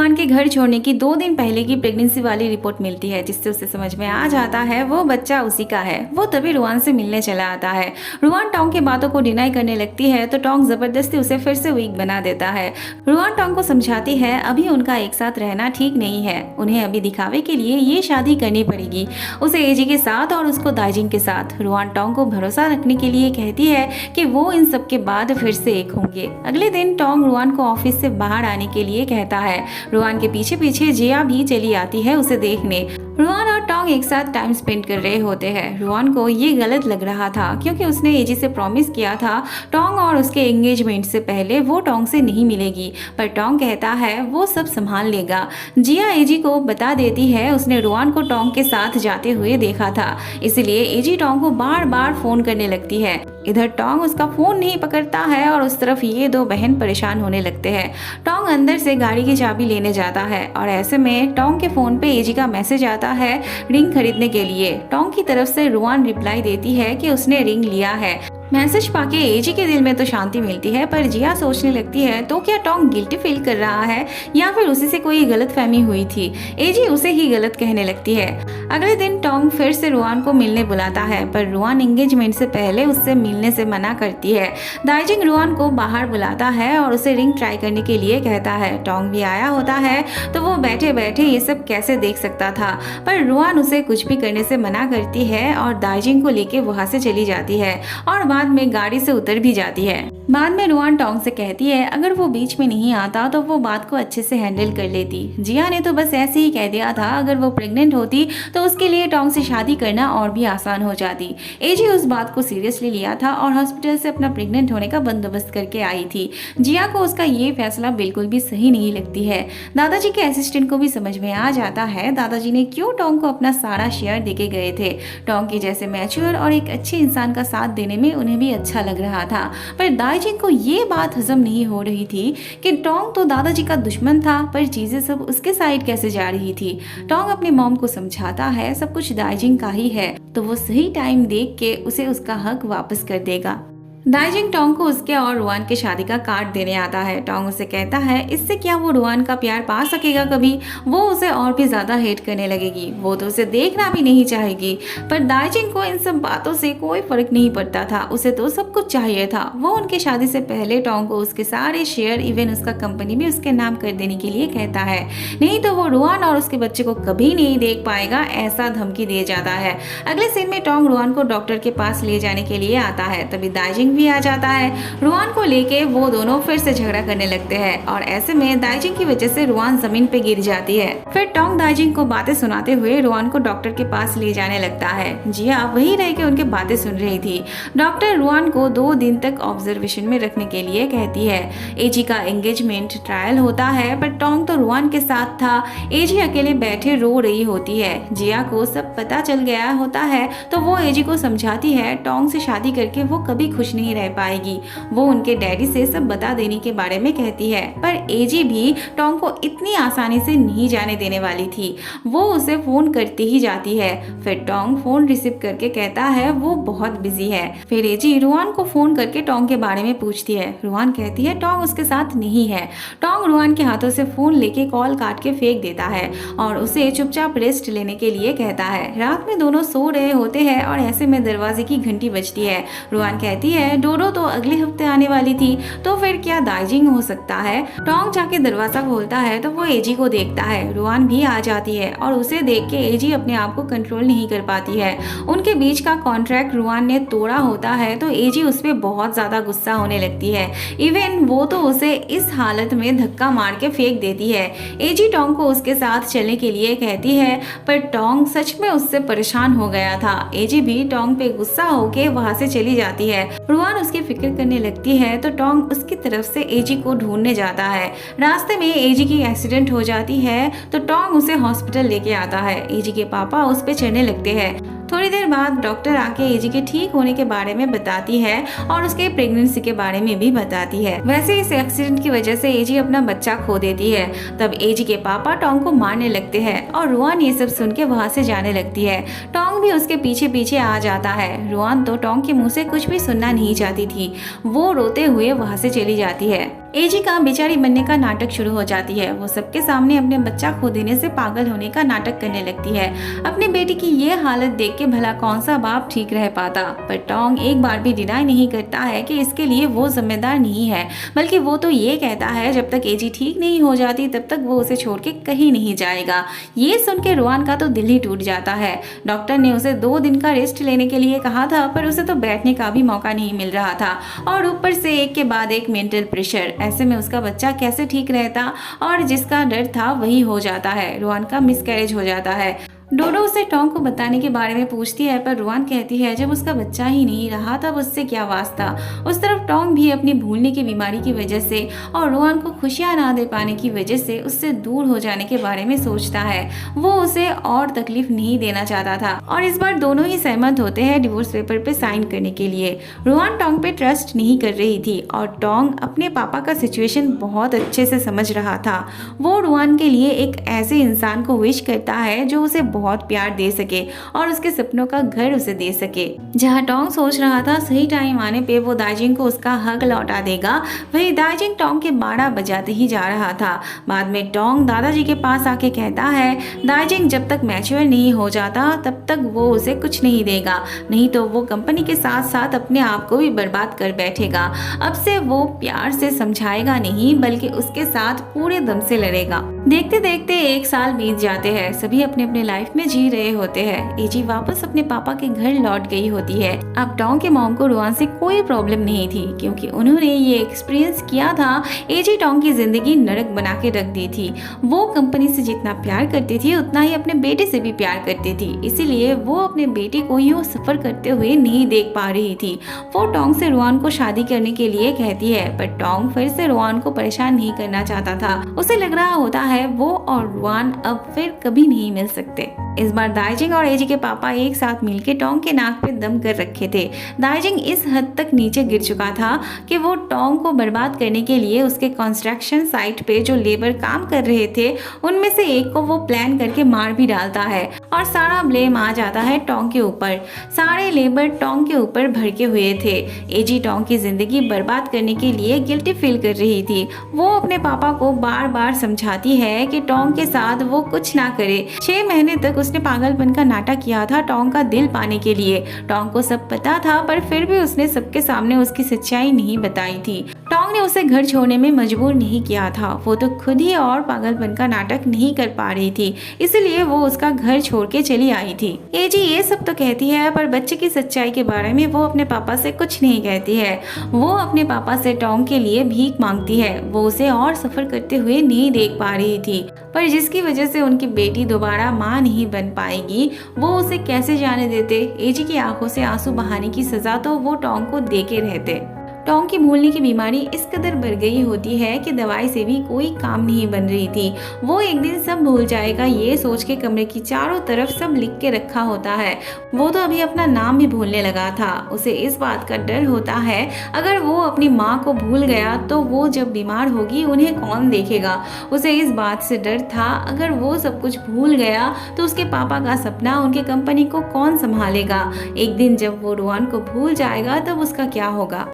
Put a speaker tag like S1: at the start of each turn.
S1: Ruan के घर छोड़ने की 2 दिन पहले की प्रेगनेंसी वाली रिपोर्ट मिलती है, जिससे उसे समझ में आ जाता है वो बच्चा उसी का है। वो तभी रुआन से मिलने चला आता है। रुआन टोंग की बातों को डिनाई करने लगती है तो टोंग जबरदस्ती उसे फिर से वीक बना देता है। रुआन टोंग को समझाती है अभी उनका एक साथ रहना ठीक नहीं है, उन्हें अभी दिखावे के लिए ये शादी करनी पड़ेगी, उसे एजी के साथ और उसको दाइजिंग के साथ। रुआन टोंग को भरोसा रखने के लिए कहती है कि वो इन सब के बाद फिर से एक होंगे। अगले दिन टोंग रुआन को ऑफिस से बाहर आने के लिए कहता है। रुआन के पीछे पीछे जिया भी चली आती है उसे देखने। रुआन और टोंग एक साथ टाइम स्पेंड कर रहे होते हैं। रुआन को ये गलत लग रहा था क्योंकि उसने एजी से प्रॉमिस किया था टोंग और उसके एंगेजमेंट से पहले वो टोंग से नहीं मिलेगी, पर टोंग कहता है वो सब संभाल लेगा। जिया एजी को बता देती है उसने रुआन को टोंग के साथ जाते हुए देखा था, इसलिए एजी टोंग को बार बार फोन करने लगती है। इधर टोंग उसका फोन नहीं पकड़ता है और उस तरफ ये दो बहन परेशान होने लगते हैं। टोंग अंदर से गाड़ी की चाबी लेने जाता है और ऐसे में टोंग के फोन पे एजी का मैसेज आता है रिंग खरीदने के लिए। टोंग की तरफ से रुआन रिप्लाई देती है कि उसने रिंग लिया है। मैसेज पाके एजी के दिल में तो शांति मिलती है, पर जिया सोचने लगती है तो क्या टोंग गिल्टी फील कर रहा है या फिर उसी से कोई गलतफहमी हुई थी। एजी उसे ही गलत कहने लगती है। अगले दिन टोंग फिर से रुआन को मिलने बुलाता है, पर रुआन एंगेजमेंट से पहले उससे मिलने से मना करती है। दाइजिंग रुआन को बाहर बुलाता है और उसे रिंग ट्राई करने के लिए कहता है। टोंग भी आया होता है तो वो बैठे बैठे ये सब कैसे देख सकता था, पर रुआन उसे कुछ भी करने से मना करती है और दाइजिंग को लेके वहां से चली जाती है और बाद में गाड़ी से उतर भी जाती है। बाद में रुआन टोंग से कहती है अगर वो बीच में नहीं आता तो वो बात को अच्छे से हैंडल कर लेती। जिया ने तो बस ऐसे ही कह दिया था अगर वो प्रेग्नेंट होती तो उसके लिए टोंग से शादी करना और भी आसान हो जाती। एजी उस बात को सीरियसली लिया था और हॉस्पिटल से अपना प्रेग्नेंट होने का बंदोबस्त करके आई थी। जिया को उसका ये फैसला बिल्कुल भी सही नहीं लगती है। दादाजी के असिस्टेंट को भी समझ में आ जाता है दादाजी ने क्यों टोंग को अपना सारा शेयर देके गए थे। टोंग के जैसे मैच्योर और एक अच्छे इंसान का साथ देने में उन्हें भी अच्छा लग रहा था, पर दाइजिंग को ये बात हजम नहीं हो रही थी कि टोंग तो दादाजी का दुश्मन था, पर चीजें सब उसके साइड कैसे जा रही थी। टोंग अपने मॉम को समझाता है सब कुछ दाइजिंग का ही है तो वो सही टाइम देख के उसे उसका हक वापस कर देगा। दाइजिंग टोंग को उसके और रुआन के शादी का कार्ड देने आता है। टोंग उसे कहता है इससे क्या वो रुआन का प्यार पा सकेगा कभी, वो उसे और भी ज्यादा हेट करने लगेगी, वो तो उसे देखना भी नहीं चाहेगी। पर दाइजिंग को इन सब बातों से कोई फर्क नहीं पड़ता था, उसे तो सब कुछ चाहिए था। वो उनके शादी से पहले टोंग को उसके सारे शेयर इवन उसका कंपनी भी उसके नाम कर देने के लिए कहता है, नहीं तो वो रुआन और उसके बच्चे को कभी नहीं देख पाएगा, ऐसा धमकी दिए जाता है। अगले सीन में टोंग रुआन को डॉक्टर के पास ले जाने के लिए आता है, तभी दाइजिंग भी आ जाता है। रुआन को लेके वो दोनों फिर से झगड़ा करने लगते हैं और ऐसे में दाइजिंग की वजह से रुआन जमीन पे गिर जाती है। फिर टोंग दाइजिंग को बातें सुनाते हुए रुआन को डॉक्टर के पास ले जाने लगता है। जिया वही रह के उनके बातें सुन रही थी। डॉक्टर रुआन को 2 दिन तक ऑब्जर्वेशन में रखने के लिए कहती है। एजी का एंगेजमेंट ट्रायल होता है, पर टोंग तो रुआन के साथ था। एजी अकेले बैठे रो रही होती है। जिया को सब पता चल गया होता है तो वो एजी को समझाती है टोंग से शादी करके वो कभी खुश नहीं रह पाएगी। वो उनके डैडी से सब बता देने के बारे में कहती है, पर एजी भी टोंग को इतनी आसानी से नहीं जाने देने वाली थी। वो उसे फोन करती ही जाती है। फिर टोंग फोन रिसीव करके कहता है वो बहुत बिजी है। फिर एजी रुआन को फोन करके टोंग के बारे में पूछती है। रुआन कहती है टोंग उसके साथ नहीं है। टोंग रुआन के हाथों से फोन लेके कॉल काट के फेंक देता है और उसे चुपचाप रेस्ट लेने के लिए कहता है। रात में दोनों सो रहे होते हैं और ऐसे में दरवाजे की घंटी बजती है। रुआन कहती है डोरो तो अगले हफ्ते आने वाली थी, तो फिर क्या दाइजिंग हो सकता है। टोंग जाके दरवाजा खोलता है तो वो एजी को देखता है। रुआन भी आ जाती है और उसे देख के एजी अपने आप को कंट्रोल नहीं कर पाती है। उनके बीच का कॉन्ट्रैक्ट रुआन ने तोड़ा होता है तो एजी उस पर बहुत ज्यादा गुस्सा होने लगती है। इवन वो तो उसे इस हालत में धक्का मार के फेंक देती है। एजी टोंग को उसके साथ चलने के लिए कहती है, पर टोंग सच में उससे परेशान हो गया था। एजी भी टोंग पे गुस्सा होके वहां से चली जाती है। रुआन उसकी फिक्र करने लगती है तो टोंग उसकी तरफ से एजी को ढूंढने जाता है। रास्ते में एजी की एक्सीडेंट हो जाती है तो टोंग उसे हॉस्पिटल लेके आता है। एजी के पापा उस पे चढ़ने लगते हैं। थोड़ी देर बाद डॉक्टर आके एजी के ठीक होने के बारे में बताती है और उसके प्रेगनेंसी के बारे में भी बताती है। वैसे इस एक्सीडेंट की वजह से एजी अपना बच्चा खो देती है। तब एजी के पापा टोंग को मारने लगते हैं और रुआन ये सब सुन के वहाँ से जाने लगती है। टोंग भी उसके पीछे पीछे आ जाता है। रुआन तो टोंग के मुंह से कुछ भी सुनना नहीं चाहती थी। वो रोते हुए वहाँ से चली जाती है। एजी का बेचारी बनने का नाटक शुरू हो जाती है। वो सबके सामने अपने बच्चा खो देने से पागल होने का नाटक करने लगती है। अपने बेटी की ये हालत देख के भला कौन सा बाप ठीक रह पाता। पर टोंग एक बार भी डिनाई नहीं करता है कि इसके लिए वो जिम्मेदार नहीं है, बल्कि वो तो ये कहता है जब तक एजी ठीक नहीं हो जाती तब तक वो उसे छोड़ के कहीं नहीं जाएगा। ये सुन के रुआन का तो दिल ही टूट जाता है। डॉक्टर ने उसे 2 दिन का रेस्ट लेने के लिए कहा था, पर उसे तो बैठने का भी मौका नहीं मिल रहा था, और ऊपर से एक के बाद एक मेंटल प्रेशर। ऐसे में उसका बच्चा कैसे ठीक रहता, और जिसका डर था वही हो जाता है। रुआन का मिसकैरेज हो जाता है। डोडो उसे टोंग को बताने के बारे में पूछती है, पर रुआन कहती है जब उसका बच्चा ही नहीं रहा तब उससे क्या वास्ता। उस तरफ टोंग भी अपनी भूलने की बीमारी की वजह से और रुआन को खुशियां ना दे पाने की वजह से उससे दूर हो जाने के बारे में सोचता है। वो उसे और तकलीफ नहीं देना चाहता था, और इस बार दोनों ही सहमत होते हैं डिवोर्स पेपर पे साइन करने के लिए। रुआन टोंग पे ट्रस्ट नहीं कर रही थी, और टोंग अपने पापा का सिचुएशन बहुत अच्छे से समझ रहा था। वो रुआन के लिए एक ऐसे इंसान को विश करता है जो उसे बहुत प्यार दे सके और उसके सपनों का घर उसे दे सके। जहाँ टोंग सोच रहा था सही टाइम आने पे वो दाइजिंग को उसका हक लौटा देगा, वही दाइजिंग टोंग के 12 बजाते ही जा रहा था। बाद में टोंग दादाजी के पास आके कहता है दाइजिंग जब तक मैच्योर नहीं हो जाता तब तक वो उसे कुछ नहीं देगा, नहीं तो वो कंपनी के साथ साथ अपने आप को भी बर्बाद कर बैठेगा। अब से वो प्यार से समझाएगा नहीं, बल्कि उसके साथ पूरे दम से लड़ेगा। देखते देखते 1 साल बीत जाते हैं। सभी अपने अपने लाइफ में जी रहे होते हैं। एजी वापस अपने पापा के घर लौट गई होती है। अब टोंग के मॉम को रुआन से कोई प्रॉब्लम नहीं थी, क्योंकि उन्होंने ये एक्सपीरियंस किया था। एजी टोंग की जिंदगी नरक बना के रख दी थी। वो कंपनी से जितना प्यार करती थी उतना ही अपने बेटे से भी प्यार करती थी, इसीलिए वो अपने बेटे को यूं सफर करते हुए नहीं देख पा रही थी। वो टोंग से रुआन को शादी करने के लिए कहती है, पर टोंग फिर से रुआन को परेशान नहीं करना चाहता था। उसे लग रहा होता है वो और रुआन अब फिर कभी नहीं मिल सकते। इस बार दाइजिंग और एजी के पापा एक साथ मिलकर टोंग के नाक पे दम कर रखे थे। दाइजिंग इस हद तक नीचे गिर चुका था कि वो टोंग को बर्बाद करने के लिए उसके कंस्ट्रक्शन साइट पे जो लेबर काम कर रहे थे उनमें से एक को वो प्लान करके मार भी डालता है, और सारा ब्लेम आ जाता है टोंग के ऊपर। सारे लेबर टोंग के ऊपर भड़के हुए थे। एजी टोंग की जिंदगी बर्बाद करने के लिए गिल्टी फील कर रही थी। वो अपने पापा को बार बार समझाती है कि टोंग के साथ वो कुछ ना करे। 6 महीने तक उसने पागलपन का नाटक किया था टोंग का दिल पाने के लिए। टोंग को सब पता था, पर फिर भी उसने सबके सामने उसकी सच्चाई नहीं बताई थी। टोंग ने उसे घर छोड़ने में मजबूर नहीं किया था, वो तो खुद ही और पागलपन का नाटक नहीं कर पा रही थी, इसलिए वो उसका घर छोड़ के चली आई थी। एजी ये सब तो कहती है, पर बच्चे की सच्चाई के बारे में वो अपने पापा से कुछ नहीं कहती है। वो अपने पापा से टोंग के लिए भीख मांगती है। वो उसे और सफर करते हुए नहीं देख पा रही थी, पर जिसकी वजह से उनकी बेटी दोबारा माँ नहीं बन पाएगी, वो उसे कैसे जाने देते। एजी की आंखों से आंसू बहाने की सजा तो वो टोंग को देके रहते। टोंग की भूलने की बीमारी इस कदर बढ़ गई होती है कि दवाई से भी कोई काम नहीं बन रही थी। वो एक दिन सब भूल जाएगा ये सोच के कमरे की चारों तरफ सब लिख के रखा होता है। वो तो अभी अपना नाम भी भूलने लगा था। उसे इस बात का डर होता है अगर वो अपनी माँ को भूल गया तो वो जब बीमार होगी उन्हें कौन देखेगा। उसे इस बात से डर था अगर वो सब कुछ भूल गया तो उसके पापा का सपना, उनके कंपनी को कौन संभालेगा। एक दिन जब वो रुआन को भूल जाएगा तब उसका क्या होगा।